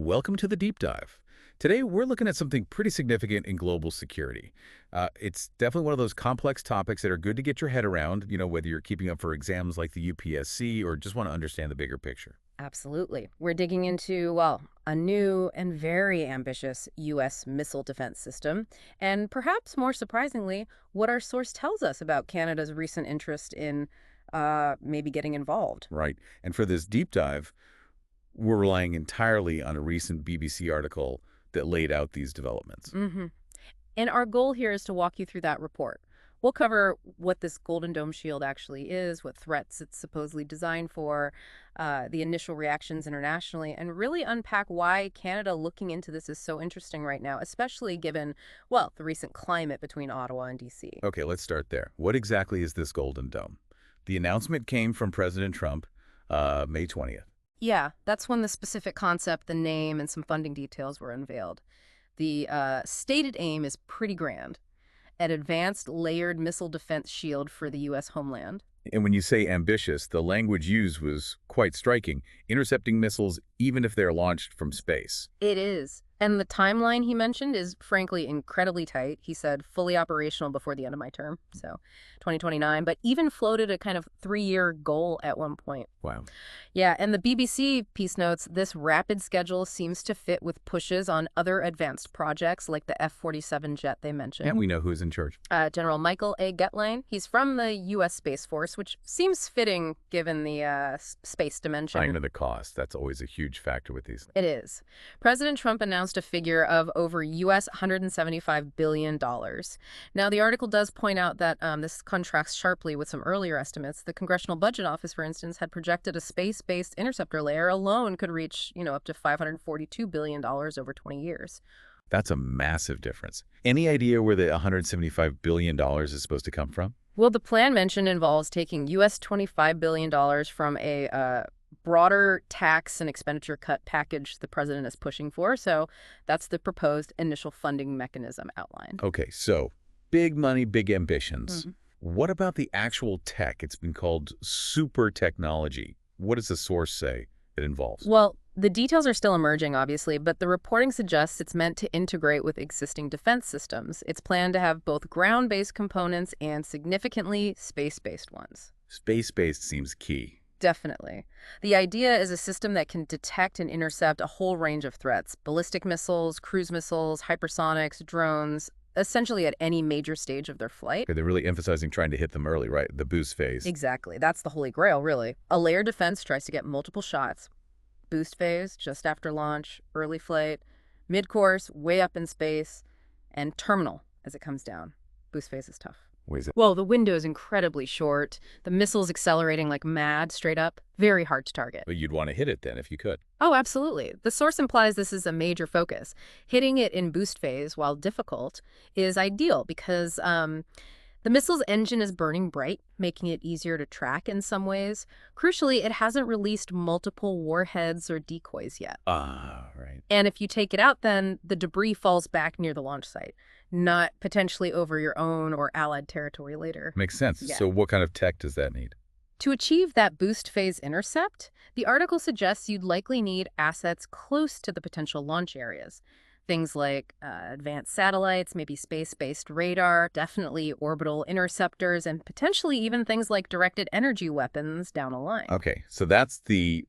Welcome to the Deep Dive. Today, we're looking at something pretty significant in global security. It's definitely one of those complex topics that are good to get your head around, whether you're keeping up for exams like the UPSC or just want to understand the bigger picture. Absolutely. We're digging into, well, a new and very ambitious U.S. missile defense system, and perhaps more surprisingly, what our source tells us about Canada's recent interest in maybe getting involved. Right. And for this deep dive, we're relying entirely on a recent BBC article that laid out these developments. hmm And our goal here is to walk you through that report. We'll cover what this Golden Dome shield actually is, what threats it's supposedly designed for, the initial reactions internationally, and really unpack why Canada looking into this is so interesting right now, especially given, well, the recent climate between Ottawa and D.C. Okay, let's start there. What exactly is this Golden Dome? The announcement came from President Trump May 20th. Yeah, that's when the specific concept, the name, and some funding details were unveiled. The stated aim is pretty grand: an advanced layered missile defense shield for the U.S. homeland. And when you say ambitious, the language used was quite striking, intercepting missiles even if they're launched from space. It is. And the timeline he mentioned is frankly incredibly tight. He said fully operational before the end of my term, so 2029, but even floated a kind of 3-year goal at one point. Wow. Yeah, and the BBC piece notes this rapid schedule seems to fit with pushes on other advanced projects like the F-47 jet they mentioned. And we know who's in charge. General Michael A. Getline. He's from the U.S. Space Force, which seems fitting given the space dimension. I know the cost. That's always a huge factor with these things. It is. President Trump announced a figure of over U.S. $175 billion. Now, the article does point out that this contrasts sharply with some earlier estimates. The Congressional Budget Office, for instance, had projected a space-based interceptor layer alone could reach, up to $542 billion over 20 years. That's a massive difference. Any idea where the $175 billion is supposed to come from? Well, the plan mentioned involves taking U.S. $25 billion from a broader tax and expenditure cut package the president is pushing for. So that's the proposed initial funding mechanism outlined. Okay, so big money, big ambitions. What about the actual tech? It's been called super technology. What does the source say it involves? Well, the details are still emerging, obviously, but the reporting suggests it's meant to integrate with existing defense systems. It's planned to have both ground-based components and significantly space-based ones. Space-based seems key. Definitely. The idea is a system that can detect and intercept a whole range of threats: ballistic missiles, cruise missiles, hypersonics, drones, essentially at any major stage of their flight. Okay, they're really emphasizing trying to hit them early, right? The boost phase. Exactly. That's the holy grail, really. A layered defense tries to get multiple shots. Boost phase, just after launch, early flight, mid-course, way up in space, and terminal as it comes down. Boost phase is tough. Well, the window is incredibly short. The missile's accelerating like mad, straight up. Very hard to target. But you'd want to hit it then if you could. Oh, absolutely. The source implies this is a major focus. Hitting it in boost phase, while difficult, is ideal because the missile's engine is burning bright, making it easier to track in some ways. Crucially, it hasn't released multiple warheads or decoys yet. Right. And if you take it out, then the debris falls back near the launch site, not potentially over your own or allied territory later. Makes sense. Yeah. So what kind of tech does that need? To achieve that boost phase intercept, the article suggests you'd likely need assets close to the potential launch areas. Things like advanced satellites, maybe space-based radar, definitely orbital interceptors, and potentially even things like directed energy weapons down the line. Okay, so that's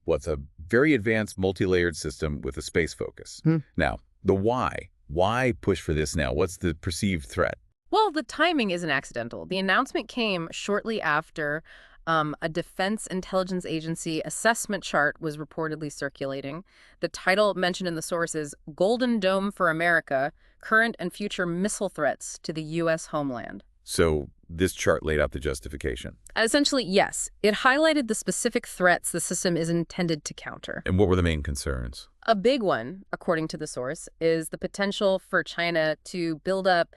what's a very advanced multi-layered system with a space focus. Now, the why. Why push for this now? What's the perceived threat? Well, the timing isn't accidental. The announcement came shortly after a Defense Intelligence Agency assessment chart was reportedly circulating. The title mentioned in the source is Golden Dome for America, Current and Future Missile Threats to the U.S. Homeland. So this chart laid out the justification. Essentially, yes. It highlighted the specific threats the system is intended to counter. And what were the main concerns? A big one, according to the source, is the potential for China to build up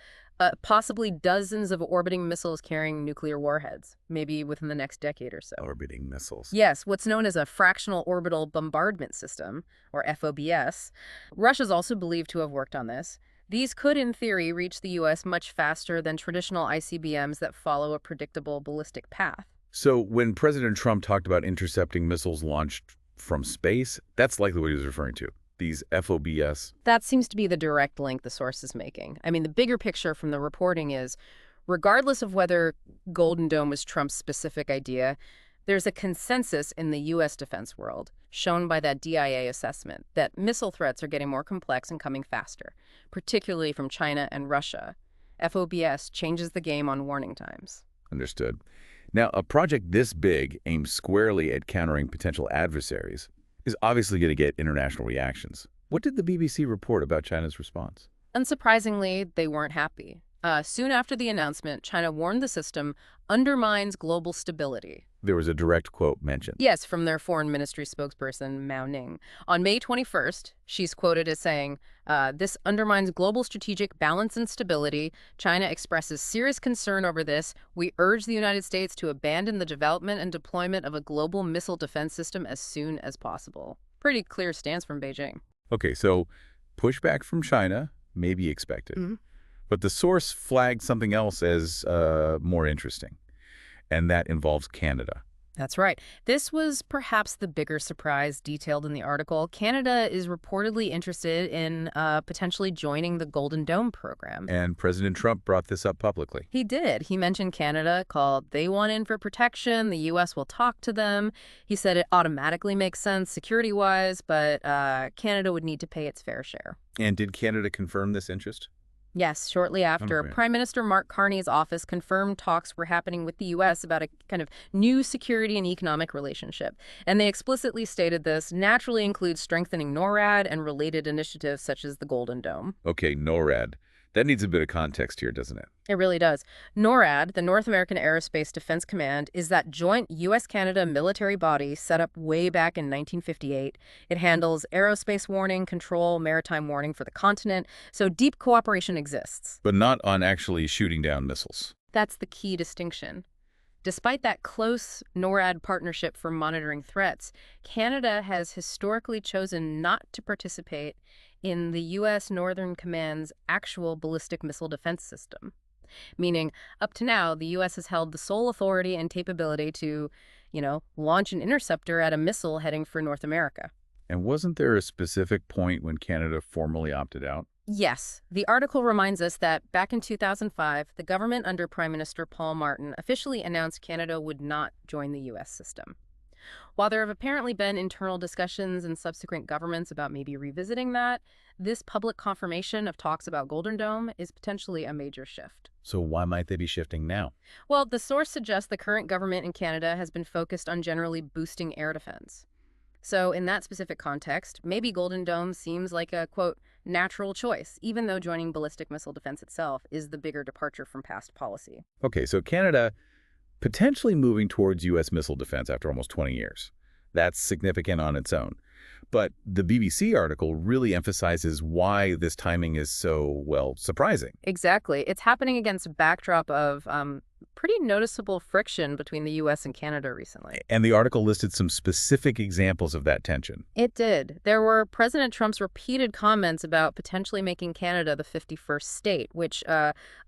possibly dozens of orbiting missiles carrying nuclear warheads, maybe within the next decade or so. Orbiting missiles. Yes, what's known as a fractional orbital bombardment system, or FOBS. Russia's also believed to have worked on this. These could, in theory, reach the U.S. much faster than traditional ICBMs that follow a predictable ballistic path. So when President Trump talked about intercepting missiles launched from space, that's likely what he was referring to. these FOBS. That seems to be the direct link the source is making. I mean, the bigger picture from the reporting is, regardless of whether Golden Dome was Trump's specific idea, there's a consensus in the U.S. defense world, shown by that DIA assessment, that missile threats are getting more complex and coming faster, particularly from China and Russia. FOBS changes the game on warning times. Understood. Now, a project this big, aimed squarely at countering potential adversaries, is obviously going to get international reactions. What did the BBC report about China's response? Unsurprisingly, they weren't happy. Soon after the announcement, China warned the system undermines global stability. There was a direct quote mentioned. Yes, from their foreign ministry spokesperson, Mao Ning. On May 21st, she's quoted as saying, this undermines global strategic balance and stability. China expresses serious concern over this. We urge the United States to abandon the development and deployment of a global missile defense system as soon as possible. Pretty clear stance from Beijing. Okay, so pushback from China may be expected. But the source flagged something else as more interesting, and that involves Canada. That's right. This was perhaps the bigger surprise detailed in the article. Canada is reportedly interested in potentially joining the Golden Dome program. And President Trump brought this up publicly. He did. He mentioned Canada, called they want in for protection. The U.S. will talk to them. He said it automatically makes sense security-wise, but Canada would need to pay its fair share. And did Canada confirm this interest? Yes, shortly after, Prime Minister Mark Carney's office confirmed talks were happening with the U.S. about a kind of new security and economic relationship. And they explicitly stated this naturally includes strengthening NORAD and related initiatives such as the Golden Dome. Okay, NORAD. That needs a bit of context here, doesn't it? It really does. NORAD, the North American Aerospace Defense Command, is that joint U.S.-Canada military body set up way back in 1958. It handles aerospace warning, control, maritime warning for the continent, so deep cooperation exists. But not on actually shooting down missiles. That's the key distinction. Despite that close NORAD partnership for monitoring threats, Canada has historically chosen not to participate in the U.S. Northern Command's actual ballistic missile defense system. Meaning, up to now, the U.S. has held the sole authority and capability to, launch an interceptor at a missile heading for North America. And wasn't there a specific point when Canada formally opted out? Yes. The article reminds us that back in 2005, the government under Prime Minister Paul Martin officially announced Canada would not join the U.S. system. While there have apparently been internal discussions in subsequent governments about maybe revisiting that, this public confirmation of talks about Golden Dome is potentially a major shift. So why might they be shifting now? Well, the source suggests the current government in Canada has been focused on generally boosting air defense. So in that specific context, maybe Golden Dome seems like a, quote, natural choice, even though joining ballistic missile defense itself is the bigger departure from past policy. Okay, so Canada potentially moving towards U.S. missile defense after almost 20 years. That's significant on its own. But the BBC article really emphasizes why this timing is so, surprising. Exactly. It's happening against a backdrop of pretty noticeable friction between the U.S. and Canada recently. And the article listed some specific examples of that tension. It did. There were President Trump's repeated comments about potentially making Canada the 51st state, which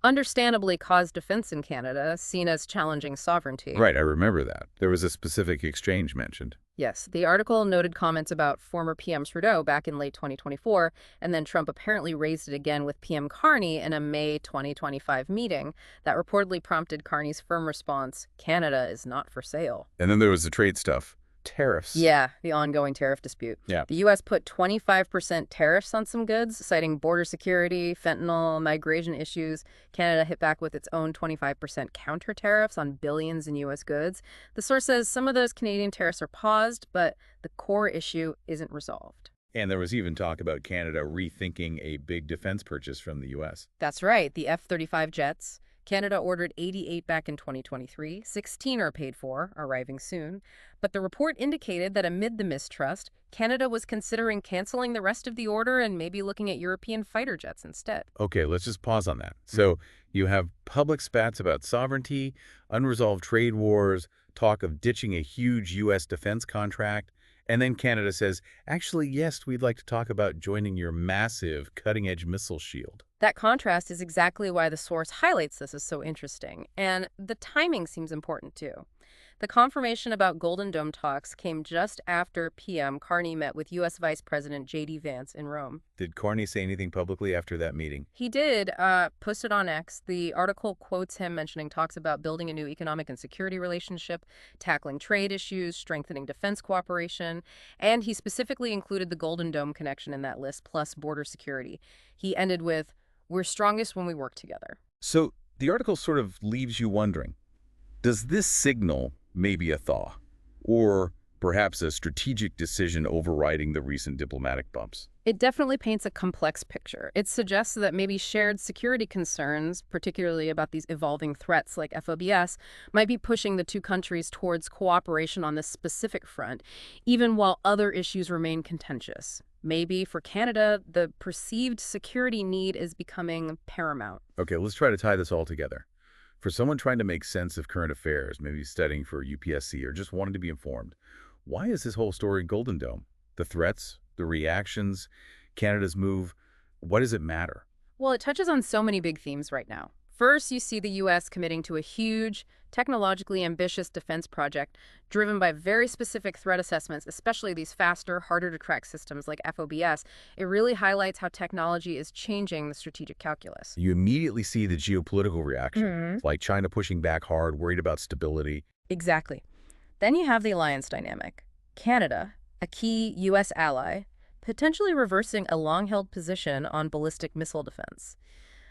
understandably caused defense in Canada, seen as challenging sovereignty. Right, I remember that. There was a specific exchange mentioned. Yes, the article noted comments about former PM Trudeau back in late 2024, and then Trump apparently raised it again with PM Carney in a May 2025 meeting that reportedly prompted Carney's firm response, Canada is not for sale. And then there was the trade stuff. Tariffs. Yeah, the ongoing tariff dispute. Yeah. The U.S. put 25% tariffs on some goods, citing border security, fentanyl, migration issues. Canada hit back with its own 25% counter tariffs on billions in U.S. goods. The source says some of those Canadian tariffs are paused, but the core issue isn't resolved. And there was even talk about Canada rethinking a big defense purchase from the U.S. That's right, the F-35 jets. Canada ordered 88 back in 2023. 16 are paid for, arriving soon. But the report indicated that amid the mistrust, Canada was considering canceling the rest of the order and maybe looking at European fighter jets instead. Okay, let's just pause on that. So you have public spats about sovereignty, unresolved trade wars, talk of ditching a huge U.S. defense contract, and then Canada says, actually, yes, we'd like to talk about joining your massive cutting-edge missile shield. That contrast is exactly why the source highlights this as so interesting. And the timing seems important, too. The confirmation about Golden Dome talks came just after PM Carney met with U.S. Vice President J.D. Vance in Rome. Did Carney say anything publicly after that meeting? He did, posted on X. The article quotes him mentioning talks about building a new economic and security relationship, tackling trade issues, strengthening defense cooperation, and he specifically included the Golden Dome connection in that list, plus border security. He ended with, "We're strongest when we work together." So the article sort of leaves you wondering, does this signal maybe a thaw? Or perhaps a strategic decision overriding the recent diplomatic bumps? It definitely paints a complex picture. It suggests that maybe shared security concerns, particularly about these evolving threats like FOBS, might be pushing the two countries towards cooperation on this specific front, even while other issues remain contentious. Maybe for Canada, the perceived security need is becoming paramount. Okay, let's try to tie this all together. For someone trying to make sense of current affairs, maybe studying for UPSC or just wanting to be informed, why is this whole story Golden Dome? The threats, the reactions, Canada's move, what does it matter? Well, it touches on so many big themes right now. First, you see the U.S. committing to a huge, technologically ambitious defense project driven by very specific threat assessments, especially these faster, harder-to-track systems like FOBS. It really highlights how technology is changing the strategic calculus. You immediately see the geopolitical reaction, like China pushing back hard, worried about stability. Exactly. Then you have the alliance dynamic. Canada, a key U.S. ally, potentially reversing a long-held position on ballistic missile defense.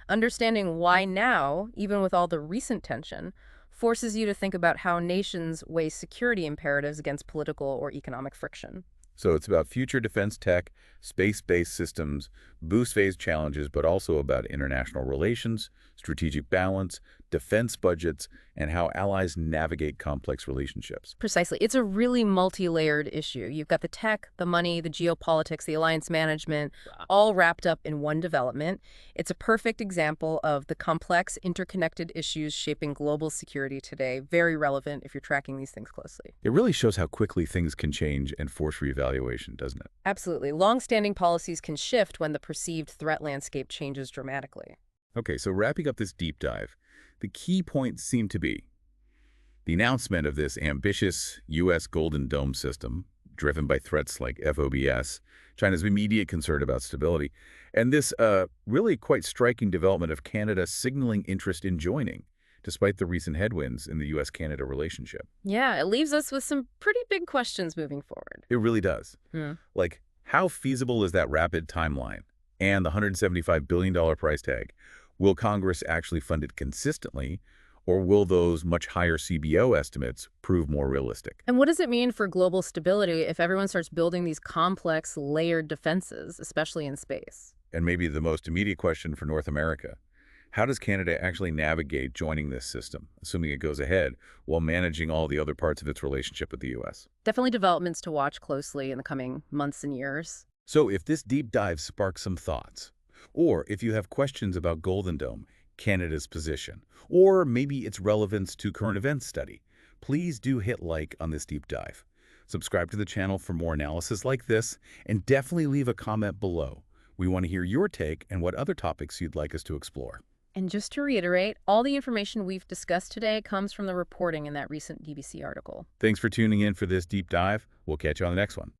Understanding why now, even with all the recent tension, forces you to think about how nations weigh security imperatives against political or economic friction. So it's about future defense tech, space-based systems, boost phase challenges, but also about international relations, strategic balance, defense budgets, and how allies navigate complex relationships. Precisely. It's a really multi-layered issue. You've got the tech, the money, the geopolitics, the alliance management, all wrapped up in one development. It's a perfect example of the complex, interconnected issues shaping global security today. Very relevant if you're tracking these things closely. It really shows how quickly things can change and force reevaluation, doesn't it? Absolutely. Long-standing policies can shift when the perceived threat landscape changes dramatically. Okay, so wrapping up this deep dive, the key points seem to be the announcement of this ambitious U.S. Golden Dome system, driven by threats like FOBS, China's immediate concern about stability, and this really quite striking development of Canada signaling interest in joining, despite the recent headwinds in the U.S.-Canada relationship. Yeah, it leaves us with some pretty big questions moving forward. It really does. Hmm. Like, how feasible is that rapid timeline and the $175 billion price tag? Will Congress actually fund it consistently, or will those much higher CBO estimates prove more realistic? And what does it mean for global stability if everyone starts building these complex, layered defenses, especially in space? And maybe the most immediate question for North America, how does Canada actually navigate joining this system, assuming it goes ahead, while managing all the other parts of its relationship with the U.S.? Definitely developments to watch closely in the coming months and years. So if this deep dive sparks some thoughts, or if you have questions about Golden Dome, Canada's position, or maybe its relevance to current events study, please do hit like on this deep dive. Subscribe to the channel for more analysis like this, and definitely leave a comment below. We want to hear your take and what other topics you'd like us to explore. And just to reiterate, all the information we've discussed today comes from the reporting in that recent BBC article. Thanks for tuning in for this deep dive. We'll catch you on the next one.